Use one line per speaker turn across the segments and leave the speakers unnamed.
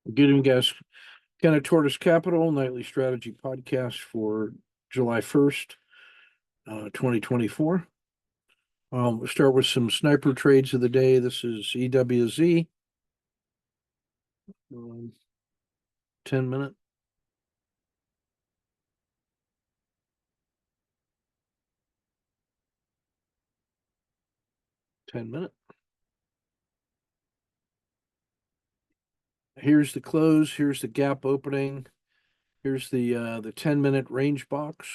Good evening, guys. Kind of Tortoise Capital nightly strategy podcast for July 1st, 2024. We'll start with some sniper trades of the day. This is EWZ, 10 minute. Here's the close. Here's the gap opening. Here's the 10-minute range box.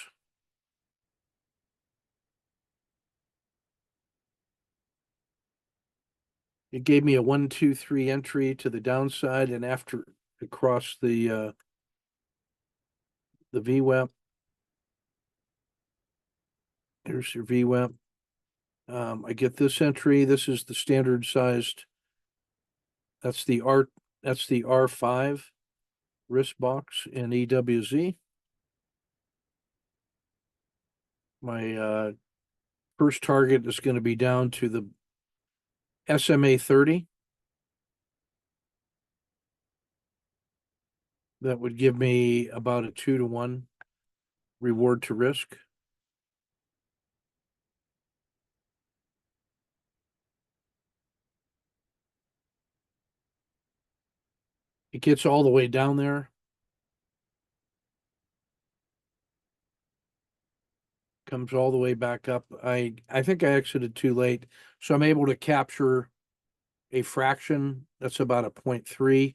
It gave me a 1, 2, 3 entry to the downside, and after it crossed the VWAP. Here's your VWAP. I get this entry. This is the standard sized. That's the R5 risk box in EWZ. My first target is going to be down to the SMA 30. That would give me about a 2-to-1 reward to risk. It gets all the way down there. Comes all the way back up. I think I exited too late, so I'm able to capture a fraction. That's about a 0.3.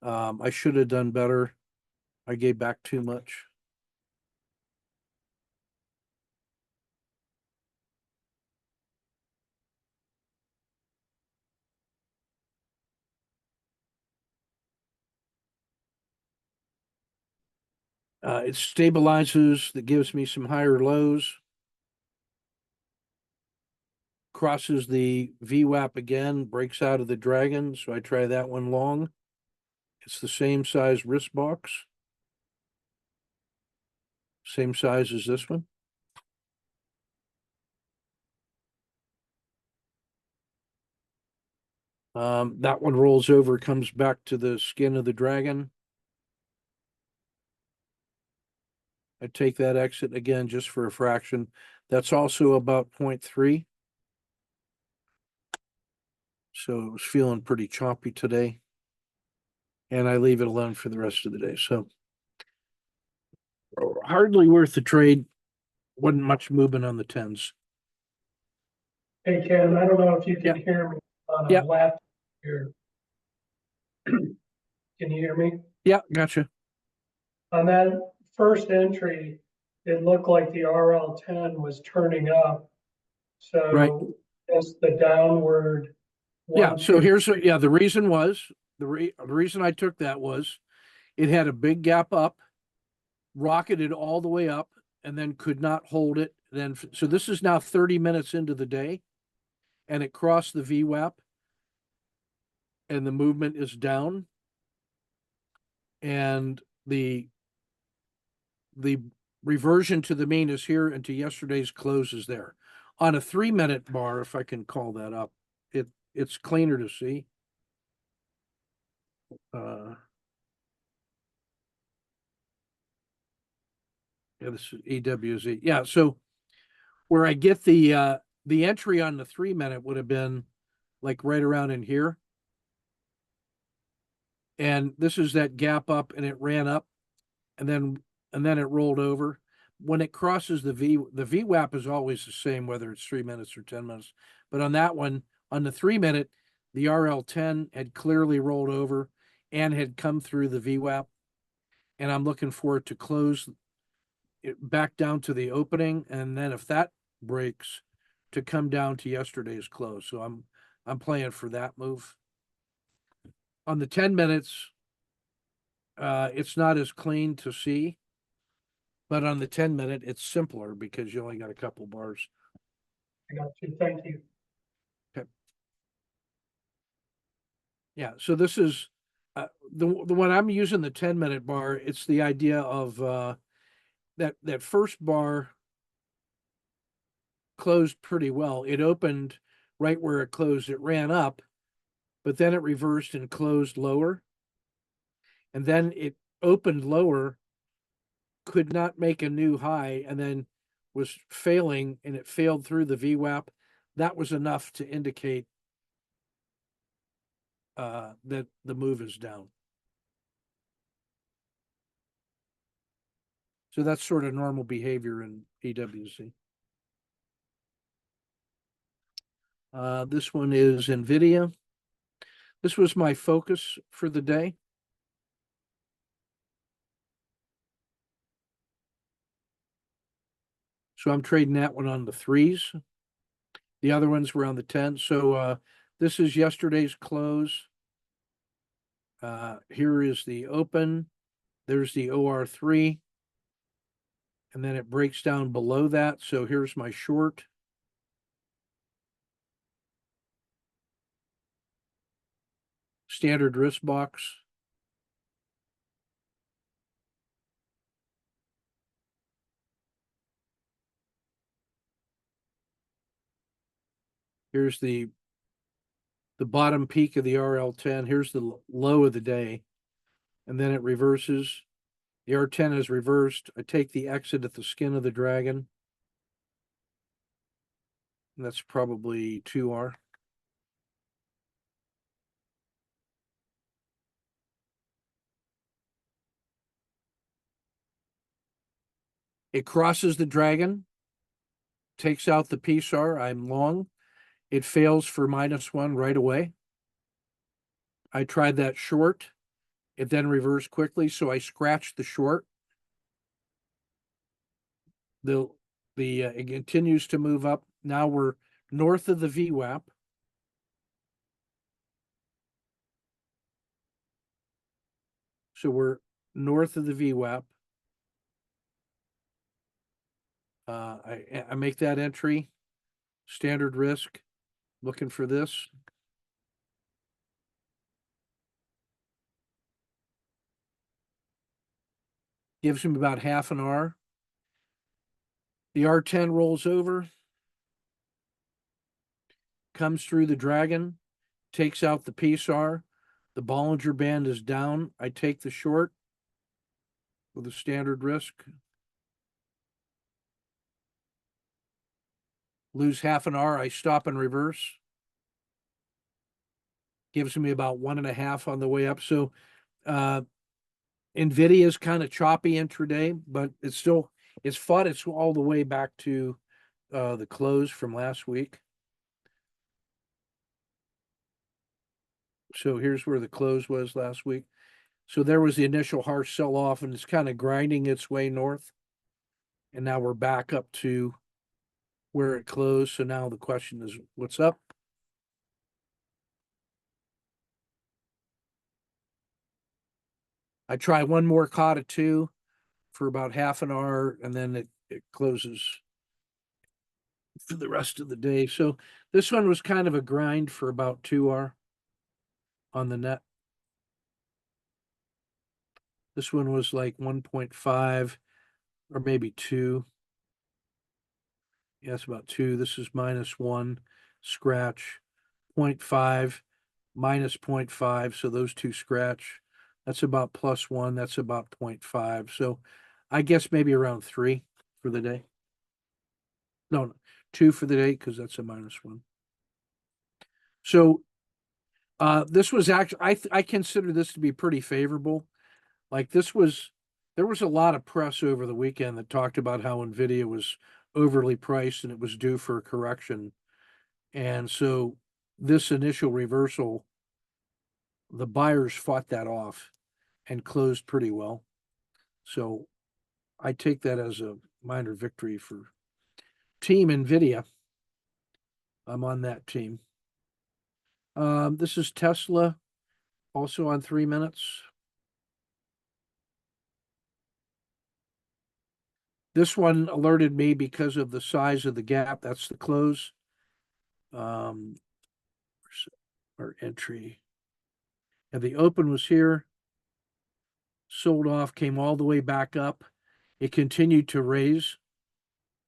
I should have done better. I gave back too much. It stabilizes. That gives me some higher lows. Crosses the VWAP again, breaks out of the dragon, so I try that one long. It's the same size risk box. Same size as this one. That one rolls over, comes back to the skin of the dragon. I take that exit again just for a fraction. That's also about 0.3. So it was feeling pretty choppy today. And I leave it alone for the rest of the day. So hardly worth the trade. Wasn't much movement on the 10s.
Hey, Ken, I don't know if you can hear me on a laptop here. Can you hear me?
Yeah, gotcha.
On that first entry, it looked like the RL10 was turning up. So
right.
It's the downward.
So here's the reason was the reason I took that was it had a big gap up, rocketed all the way up, and then could not hold it. So this is now 30 minutes into the day, and it crossed the VWAP, and the movement is down, and the reversion to the mean is here, and to yesterday's close is there. On a 3-minute bar, if I can call that up, it's cleaner to see. This is EWZ. Yeah, so where I get the entry on the 3-minute would have been like right around in here. And this is that gap up, and it ran up, and then it rolled over. When it crosses the VWAP is always the same, whether it's 3 minutes or 10 minutes. But on that one, on the 3-minute, the RL10 had clearly rolled over and had come through the VWAP. And I'm looking for it to close it back down to the opening, and then if that breaks, to come down to yesterday's close. So I'm playing for that move. On the 10 minutes, it's not as clean to see, but on the 10-minute, it's simpler because you only got a couple bars.
I got you. Thank you.
Okay. Yeah, so this is the one I'm using, the 10-minute bar. It's the idea of that first bar closed pretty well. It opened right where it closed. It ran up, but then it reversed and closed lower. and then it opened lower, could not make a new high, and then was failing, and it failed through the VWAP. That was enough to indicate that the move is down. So that's sort of normal behavior in EWZ. This one is NVIDIA. This was my focus for the day. So I'm trading that one on the 3s. The other ones were on the 10s. So this is yesterday's close. Here is the open. There's the OR3. And then it breaks down below that. So here's my short. Standard risk box. Here's the bottom peak of the RL10. Here's the low of the day. And then it reverses. The R10 is reversed. I take the exit at the skin of the dragon. And that's probably 2R. It crosses the dragon, takes out the PSAR. I'm long. It fails for -1 right away. I tried that short. It then reversed quickly, so I scratched the short. It continues to move up. Now we're north of the VWAP. So we're north of the VWAP. I make that entry, standard risk, looking for this. Gives him about half an R. The R10 rolls over, comes through the dragon, takes out the PSAR. The Bollinger Band is down. I take the short with a standard risk. Lose half an R. I stop and reverse. Gives me about 1.5 on the way up. So NVIDIA is kind of choppy intraday, but it's fought its all the way back to the close from last week. So here's where the close was last week. So there was the initial harsh sell-off, and it's kind of grinding its way north. And now we're back up to where it closed. So now the question is, what's up? I try one more COTA 2 for about half an hour, and then it closes for the rest of the day. So this one was kind of a grind for about 2R on the net. This one was like 1.5 or maybe 2. Yeah, it's about 2. This is -1, scratch, 0.5, -0.5. So those two scratch. That's about +1. That's about 0.5. So I guess maybe around 3 for the day. No, 2 for the day because that's a -1. So this was actually, I consider this to be pretty favorable. Like there was a lot of press over the weekend that talked about how NVIDIA was overly priced and it was due for a correction. And so this initial reversal, the buyers fought that off and closed pretty well. So I take that as a minor victory for Team NVIDIA. I'm on that team. This is Tesla, also on 3 minutes. This one alerted me because of the size of the gap. That's the close. Our entry. And the open was here. Sold off, came all the way back up. It continued to raise.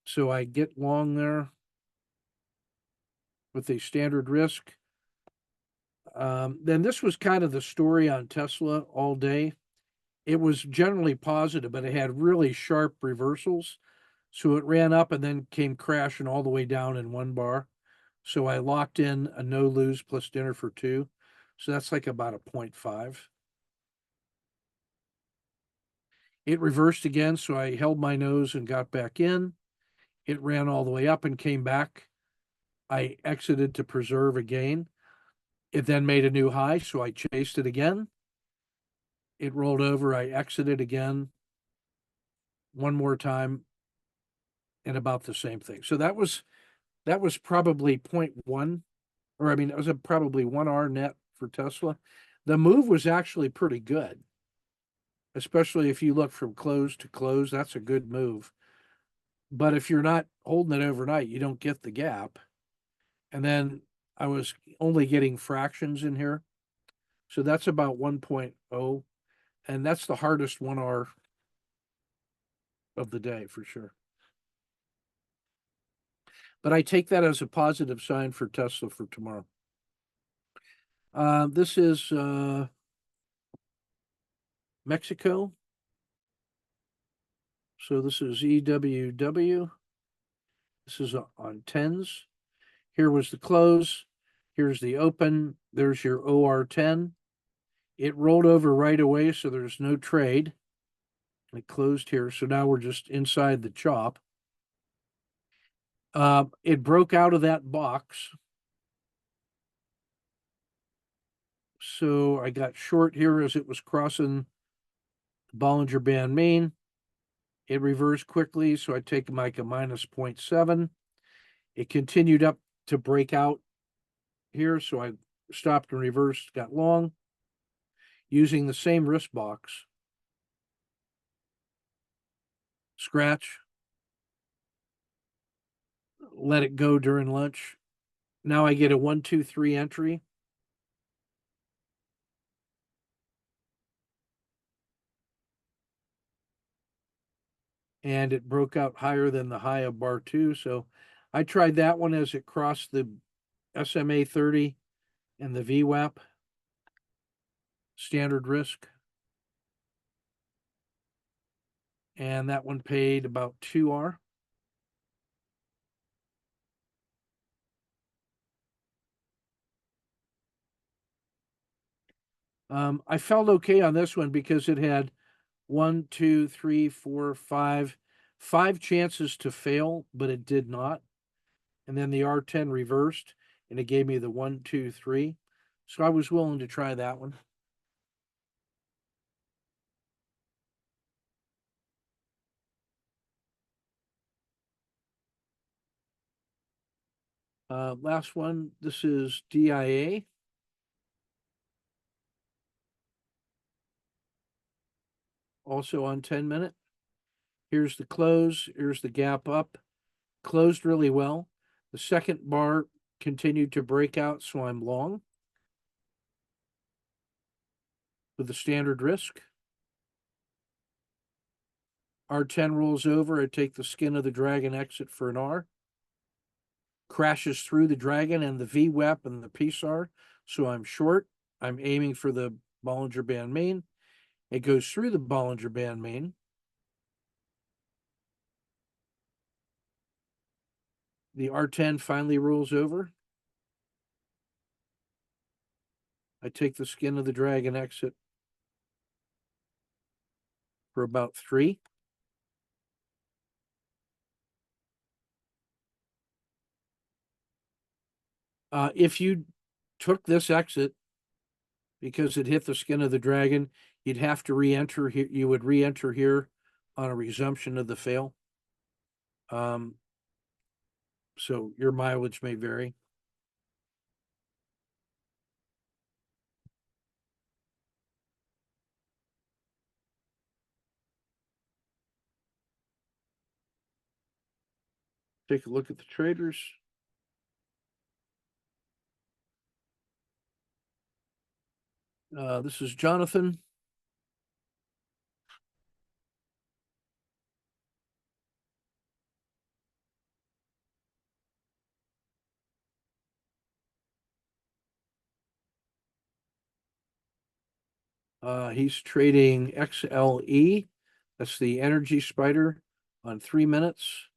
So I get long there with a standard risk. Then this was kind of the story on Tesla all day. it was generally positive, but it had really sharp reversals. So it ran up and then came crashing all the way down in one bar. So I locked in a no lose plus dinner for two. So that's like about a 0.5. It reversed again, so I held my nose and got back in. It ran all the way up and came back. I exited to preserve a gain. It then made a new high, so I chased it again. It rolled over. I exited again one more time and about the same thing. So that was probably 0.1, or I mean, it was probably 1R net for Tesla. The move was actually pretty good, especially if you look from close to close. That's a good move. But if you're not holding it overnight, you don't get the gap. And then I was only getting fractions in here. So that's about 1.0. And that's the hardest 1R of the day for sure. But I take that as a positive sign for Tesla for tomorrow. This is Mexico. So this is EWW. This is on tens. Here was the close. Here's the open. There's your OR10. It rolled over right away, so there's no trade. It closed here. So now we're just inside the chop. It broke out of that box. So I got short here as it was crossing the Bollinger Band mean. It reversed quickly, so I take like a minus 0.7. It continued up to break out here, so I stopped and reversed, got long, using the same risk box. Scratch, let it go during lunch. Now I get a 1, 2, 3 entry. And it broke out higher than the high of bar 2. So I tried that one as it crossed the SMA 30 and the VWAP, standard risk. And that one paid about 2R. I felt okay on this one because it had 1, 2, 3, 4, 5 chances to fail, but it did not. And then the R10 reversed and it gave me the 1, 2, 3. So I was willing to try that one. Last one, this is DIA. Also on 10-minute. Here's the close. Here's the gap up. Closed really well. The second bar continued to break out, so I'm long with the standard risk. R10 rolls over. I take the skin of the dragon exit for an R. Crashes through the dragon and the VWAP and the PSAR, so I'm short. I'm aiming for the Bollinger Band main. It goes through the Bollinger Band main. The R10 finally rolls over. I take the skin of the dragon exit for about 3. If you took this exit because it hit the skin of the dragon, you'd have to re-enter here. You would re-enter here on a resumption of the fail. So your mileage may vary. Take a look at the traders. This is Jonathan. He's trading XLE. That's the energy spider on 3 minutes.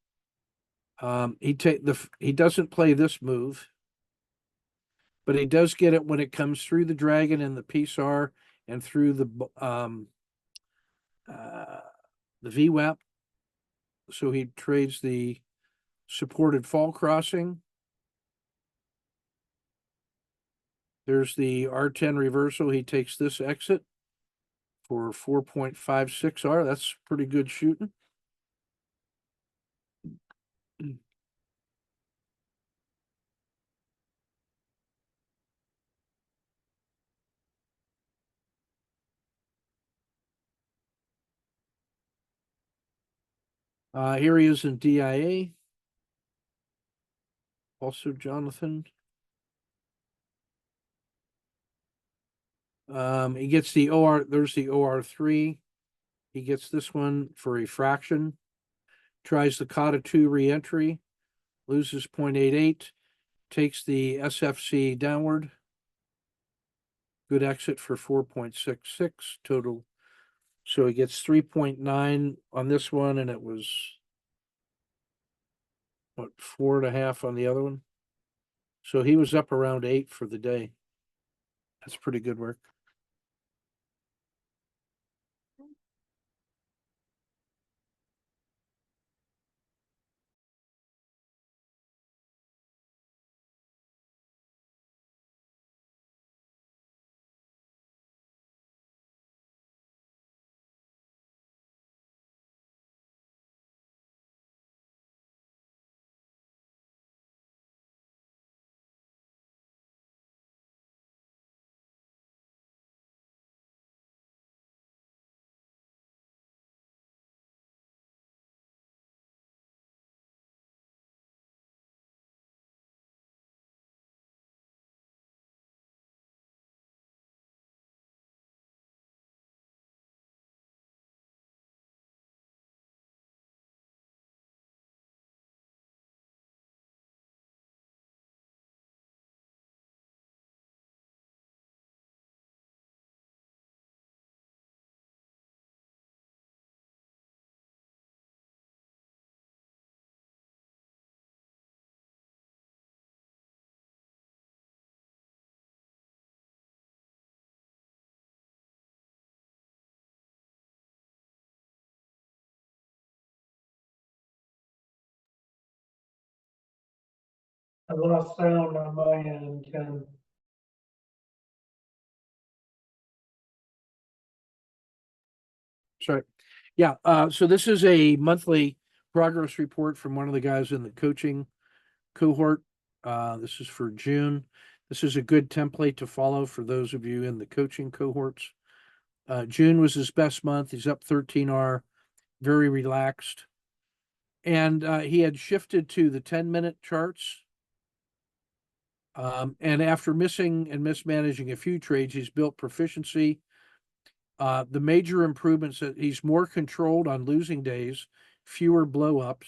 He doesn't play this move, but he does get it when it comes through the dragon and the PSAR and through the VWAP. So he trades the supported fall crossing. There's the R10 reversal. He takes this exit for 4.56R. That's pretty good shooting. Here he is in DIA. Also Jonathan. He gets the OR. There's the OR3. He gets this one for a fraction. Tries the COTA 2 reentry. Loses 0.88. Takes the SFC downward. Good exit for 4.66 total. So he gets 3.9 on this one, and it was what, 4.5 on the other one. So he was up around 8 for the day. That's pretty good work.
I lost sound on my end, Ken.
Sorry. Yeah. So this is a monthly progress report from one of the guys in the coaching cohort. This is for June. This is a good template to follow for those of you in the coaching cohorts. June was his best month. He's up 13R, very relaxed. And he had shifted to the 10-minute charts. And after missing and mismanaging a few trades, he's built proficiency. The major improvements that he's more controlled on losing days, fewer blowups,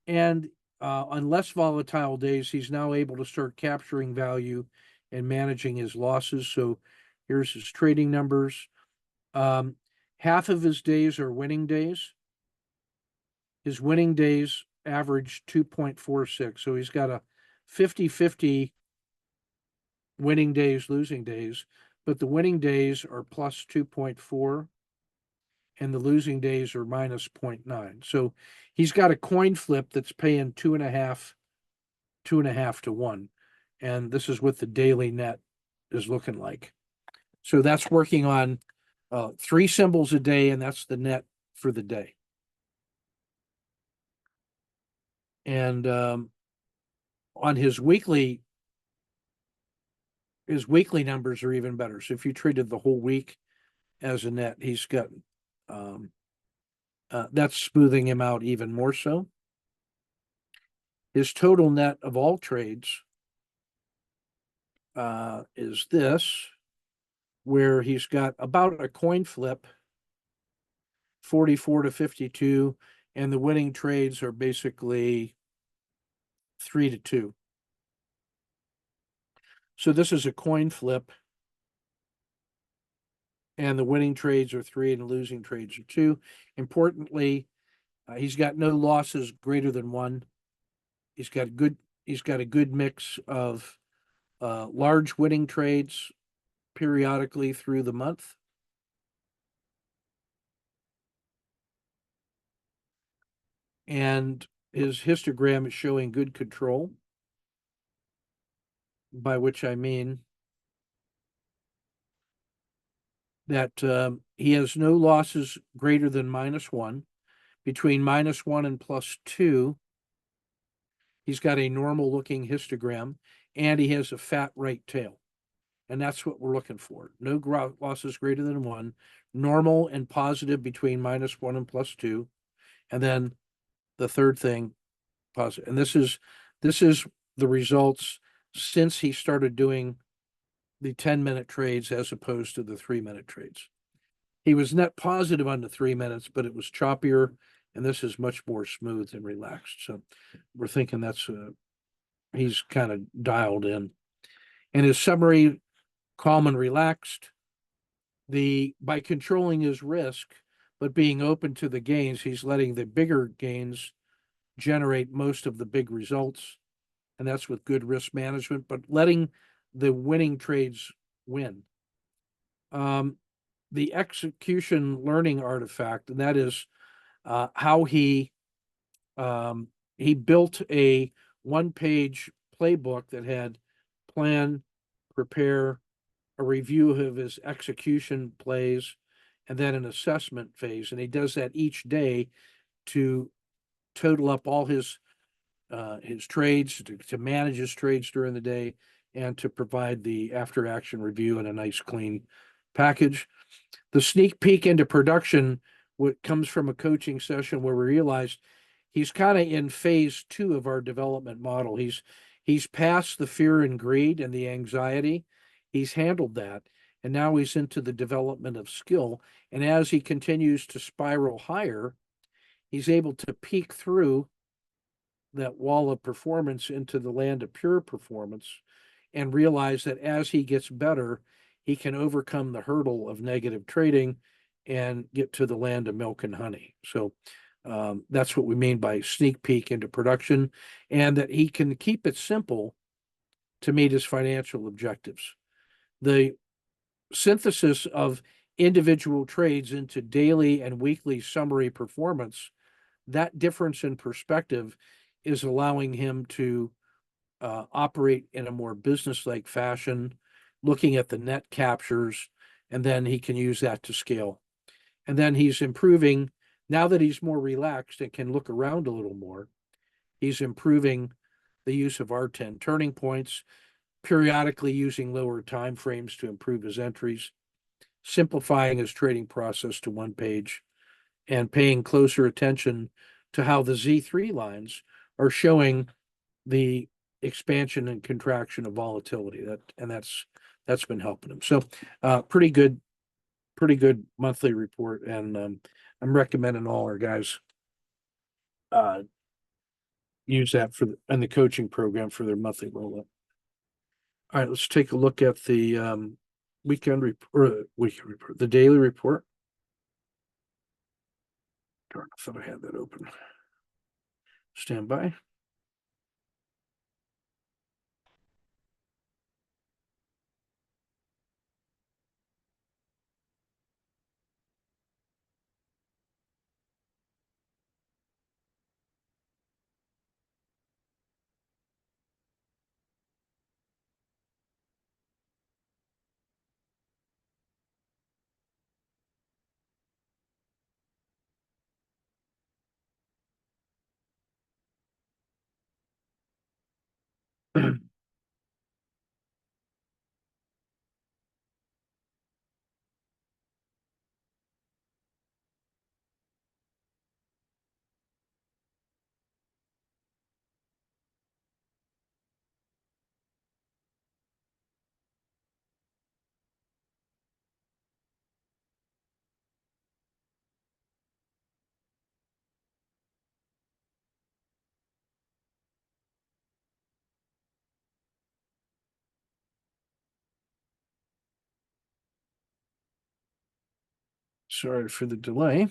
and on less volatile days, he's now able to start capturing value and managing his losses. So here's his trading numbers. Half of his days are winning days. His winning days average 2.46. So he's got a 50-50 winning days, losing days, but the winning days are plus 2.4 and the losing days are minus 0.9. So he's got a coin flip that's paying 2.5 to 1. And this is what the daily net is looking like. So that's working on 3 symbols a day, and that's the net for the day. And on his weekly numbers are even better. So if you traded the whole week as a net, he's got that's smoothing him out even more so. His total net of all trades is this, where he's got about a coin flip, 44 to 52, and the winning trades are basically 3 to 2. So this is a coin flip and the winning trades are 3 and the losing trades are 2. Importantly, he's got no losses greater than 1. He's got a good mix of large winning trades periodically through the month. And his histogram is showing good control, by which I mean that he has no losses greater than -1. Between -1 and +2, he's got a normal looking histogram, and he has a fat right tail. And that's what we're looking for. No losses greater than 1, normal and positive between -1 and +2. And then the third thing, positive. And this is the results since he started doing the 10-minute trades as opposed to the 3-minute trades. He was net positive on the 3 minutes, but it was choppier, and this is much more smooth and relaxed. So we're thinking that's he's kind of dialed in. And his summary, calm and relaxed. By controlling his risk, but being open to the gains, he's letting the bigger gains generate most of the big results. And that's with good risk management, but letting the winning trades win. The execution learning artifact, and that is how he built a 1-page playbook that had plan, prepare, a review of his execution plays, and then an assessment phase. And he does that each day to total up all his trades, to manage his trades during the day, and to provide the after action review in a nice clean package. The sneak peek into production, what comes from a coaching session where we realized he's kind of in phase 2 of our development model. He's past the fear and greed and the anxiety. He's handled that, and now he's into the development of skill. And as he continues to spiral higher, he's able to peek through that wall of performance into the land of pure performance and realize that as he gets better, he can overcome the hurdle of negative trading and get to the land of milk and honey. So that's what we mean by sneak peek into production, and that he can keep it simple to meet his financial objectives. The synthesis of individual trades into daily and weekly summary performance, that difference in perspective is allowing him to operate in a more business-like fashion, looking at the net captures, and then he can use that to scale. And then he's improving, now that he's more relaxed and can look around a little more, he's improving the use of R10 turning points, periodically using lower time frames to improve his entries, simplifying his trading process to 1 page, and paying closer attention to how the Z3 lines are showing the expansion and contraction of volatility. That's been helping him. So pretty good monthly report, and I'm recommending all our guys use that in the coaching program for their monthly roll-up. All right, let's take a look at the weekend report, the daily report. Darn, I thought I had that open. Stand by. Sorry for the delay.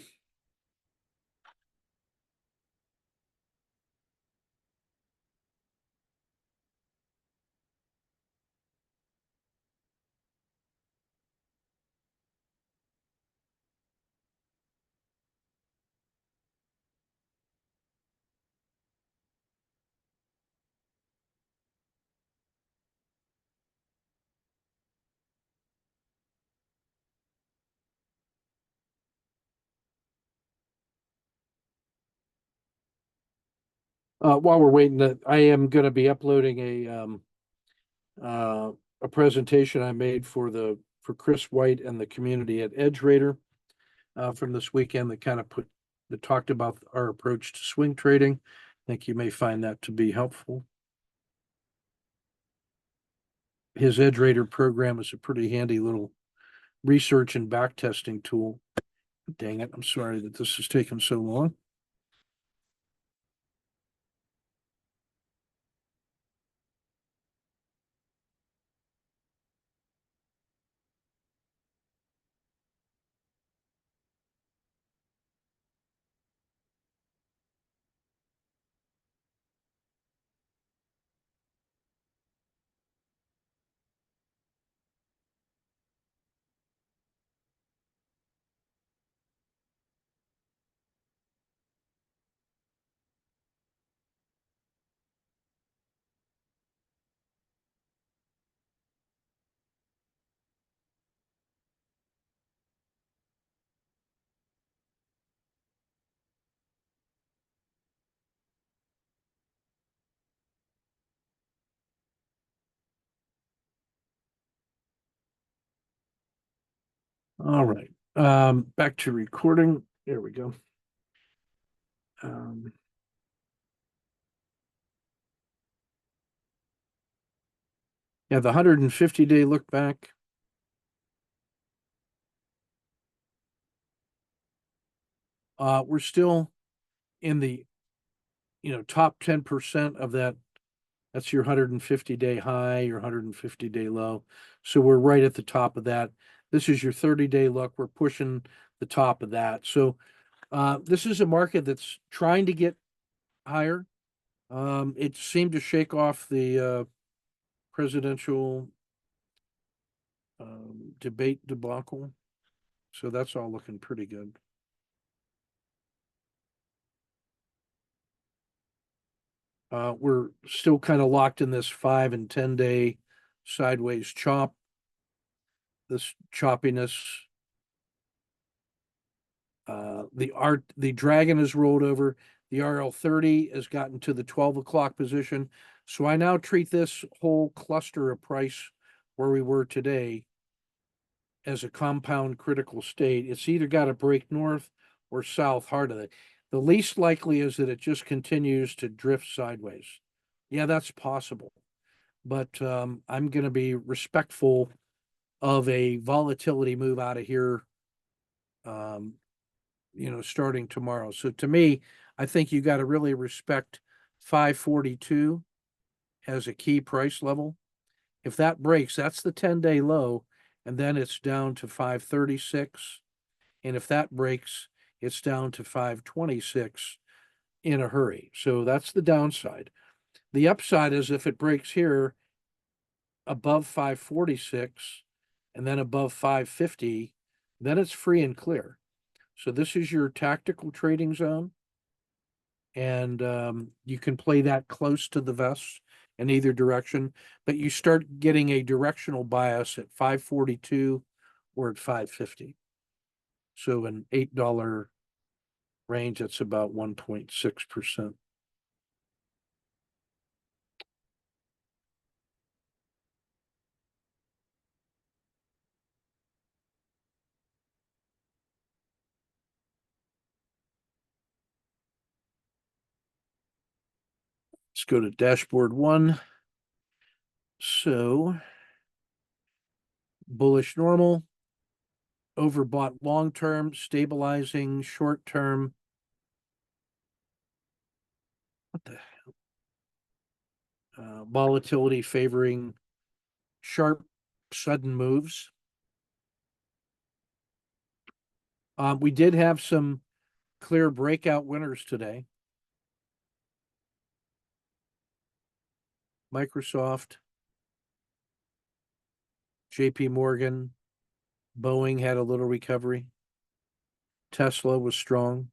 While we're waiting, I am going to be uploading a presentation I made for Chris White and the community at EdgeRater from this weekend that talked about our approach to swing trading. I think you may find that to be helpful. His EdgeRater program is a pretty handy little research and back testing tool. Dang it, I'm sorry that this has taken so long. All right. Back to recording. There we go. Yeah, the 150-day look back. We're still in the top 10% of that. That's your 150-day high, your 150-day low. So we're right at the top of that. This is your 30-day look. We're pushing the top of that. So this is a market that's trying to get higher. It seemed to shake off the presidential debate debacle. So that's all looking pretty good. We're still kind of locked in this 5 and 10-day sideways chop. This choppiness. The dragon has rolled over. The RL30 has gotten to the 12 o'clock position. So I now treat this whole cluster of price where we were today as a compound critical state. It's either got to break north or south hard of it. The least likely is that it just continues to drift sideways. Yeah, that's possible. But I'm going to be respectful of a volatility move out of here, starting tomorrow. So to me, I think you got to really respect 542 as a key price level. If that breaks, that's the 10-day low, and then it's down to 536. And if that breaks, it's down to 526 in a hurry. So that's the downside. The upside is if it breaks here above 546 and then above 550, then it's free and clear. So this is your tactical trading zone. And you can play that close to the vest in either direction, but you start getting a directional bias at 542 or at 550. So an $8 range, that's about 1.6%. Let's go to dashboard 1. So bullish normal, overbought long term, stabilizing short term. What the hell? Volatility favoring sharp, sudden moves. We did have some clear breakout winners today. Microsoft, JP Morgan, Boeing had a little recovery. Tesla was strong.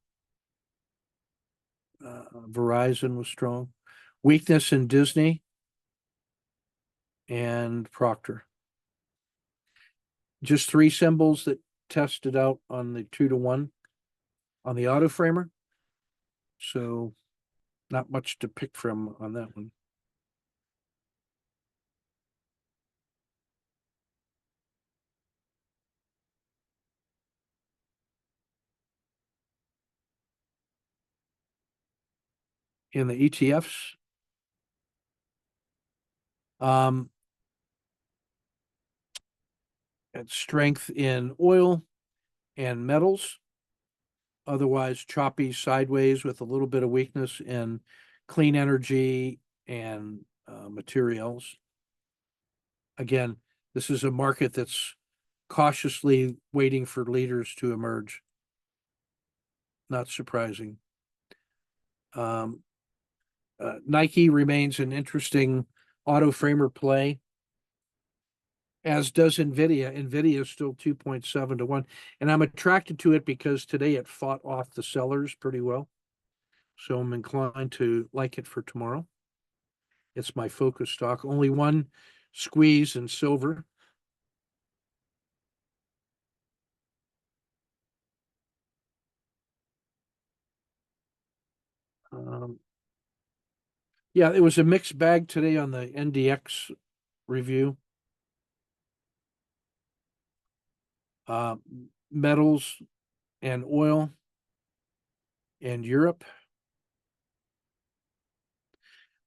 Verizon was strong. Weakness in Disney and Procter. Just three symbols that tested out on the 2-to-1 on the auto framer. So not much to pick from on that one. In the ETFs, it's strength in oil and metals, otherwise choppy sideways with a little bit of weakness in clean energy and materials. Again, this is a market that's cautiously waiting for leaders to emerge. Not surprising. Nike remains an interesting auto framer play, as does NVIDIA. NVIDIA is still 2.7-to-1. And I'm attracted to it because today it fought off the sellers pretty well. So I'm inclined to like it for tomorrow. It's my focus stock. Only one squeeze in silver. Yeah, it was a mixed bag today on the NDX review. Metals and oil and Europe.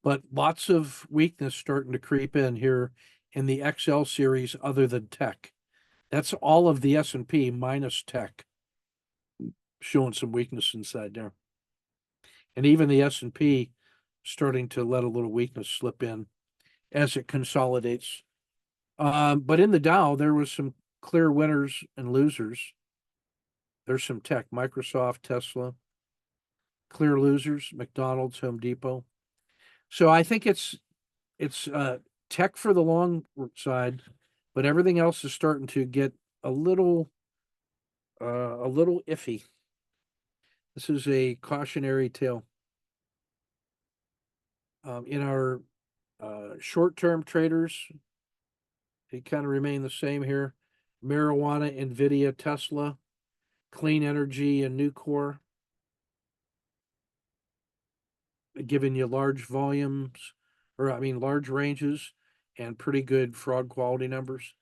But lots of weakness starting to creep in here in the XL series other than tech. That's all of the S&P minus tech, showing some weakness inside there. And even the S&P starting to let a little weakness slip in as it consolidates. But in the Dow, there was some clear winners and losers. There's some tech, Microsoft, Tesla. Clear losers, McDonald's, Home Depot. So I think it's tech for the long side, but everything else is starting to get a little iffy. This is a cautionary tale. In our short-term traders, they kind of remain the same here. Marijuana, NVIDIA, Tesla, clean energy, and Nucor, giving you large volumes, large ranges and pretty good fraud quality numbers.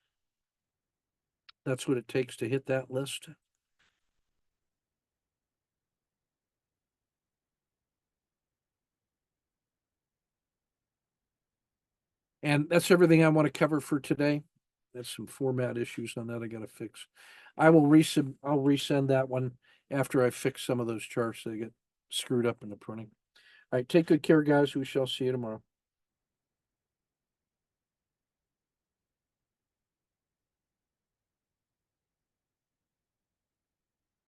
That's what it takes to hit that list. And that's everything I want to cover for today. There's some format issues on that I got to fix. I'll resend that one after I fix some of those charts that get screwed up in the printing. All right, take good care, guys. We shall see you tomorrow.